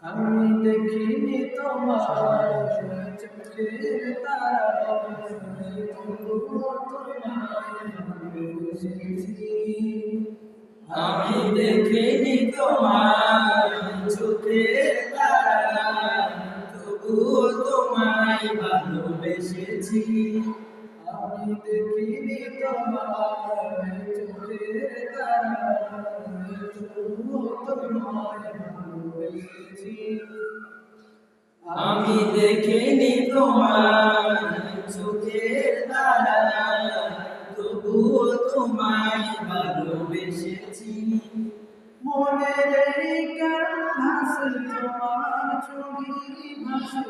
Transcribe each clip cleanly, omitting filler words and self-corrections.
আমি দেখিনি তোমার চোখের তারায়, তবুও তোমায় ভালোবেসেছি। আমি দেখিনি তোমার চোখের তারায়, তবুও তোমায় ভালোবেসেছি। আমি দেখিনি তোমার চোখের তারায়, তবুও তোমায় ভালোবেসেছি। আমি দেখিনি তোমার চোখের তারায়, তবুও তোমায় ভালোবেসেছি। মনের এই ক্যানভাসে তোমার ছবি ভাসে,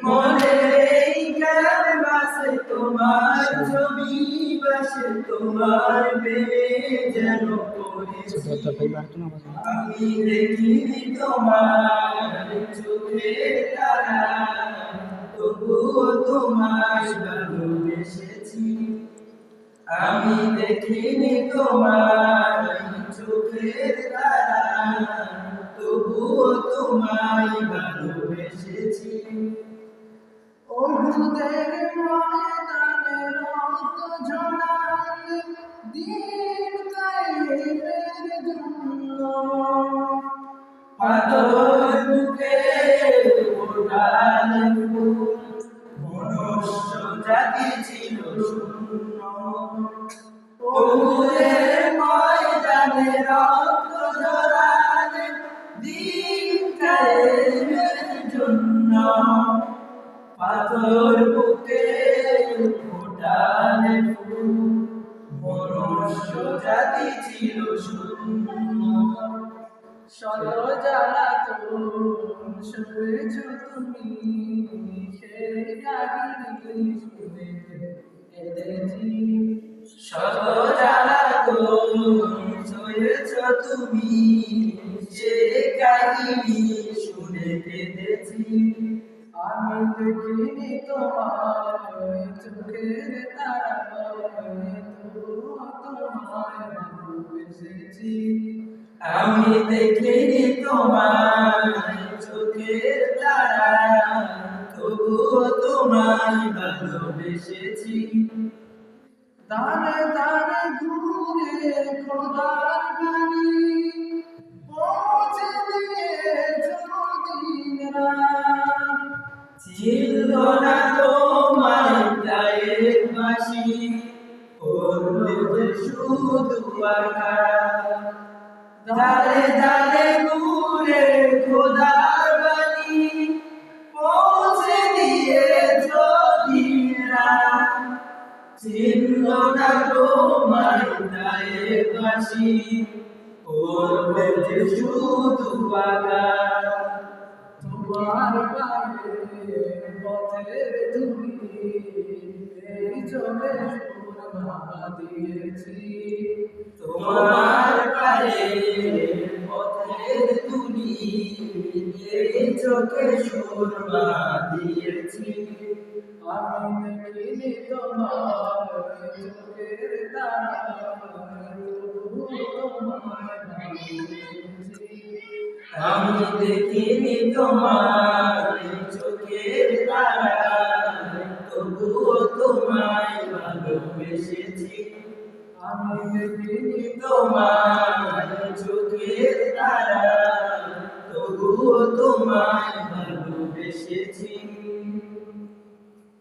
মনের এই ক্যানভাসে তোমার ছবি ভাসে, তোমার প্রেমে যেন পড়েছি। আমি দেখিনি তোমার চোখের তারায়, তবুও তোমায় ভালোবেসেছি। আমি দেখিনি তোমার চোখের তারায়, তবুও তোমায় ভালোবেসেছি। ওহুদের ময়দানে রক্ত ঝরালে দিন কায়েমের জন্য, পাথর বুকে ফোটালে ফুল, মনুষ্য জাতি ছিল শূন্য। ওহুদের ময়দানে রক্ত ঝরালে দিন কায়েমের জন্য, পাথর বুকে ফোটালে ফুল, মনুষ্য জাতি ছিল শূন্য। শত জ্বালাতন সয়েছ তুমি, সেই কাহিনী শুনে কেঁদেছি। শত জ্বালাতন সয়েছ তুমি, সেই কাহিনী শুনে কেঁদেছি। আমি দেখিনি তোমার চোখের তারায়, তবুও তোমায় ভালোবেসেছি। আমি দেখিনি তোমার চোখের তারায়, তবুও তোমায় ভালোবেসেছি। দানে দানে ঘুরে খোদার বাণী পৌঁছে দিয়েছ দিন রাত। ছিল না তোমার গায়ের বাঁশি, করলে যে শুধু আঘাত। দানে দানে ঘুরে খোদার বাণী পৌঁছে দিয়েছ দিন রাত। ছিল না তোমার গায়ের বাঁশি, করলে যে শুধু আঘাত। তোমার পায়ের পথের ধুলি এই চোখে সুরমা দিয়েছি। তোমার পায়ের পথের ধুলি এই চোখে সুরমা দিয়েছি। আমি দেখিনি তোমার চোখের তারায়, তবুও তোমায় ভালোবেসেছি। আমি দেখিনি তোমার চোখের তারায়, তবুও তোমায় ভালোবেসেছি। আমি দেখিনি তোমার চোখের তারায়, তবুও তোমায় ভালোবেসেছি।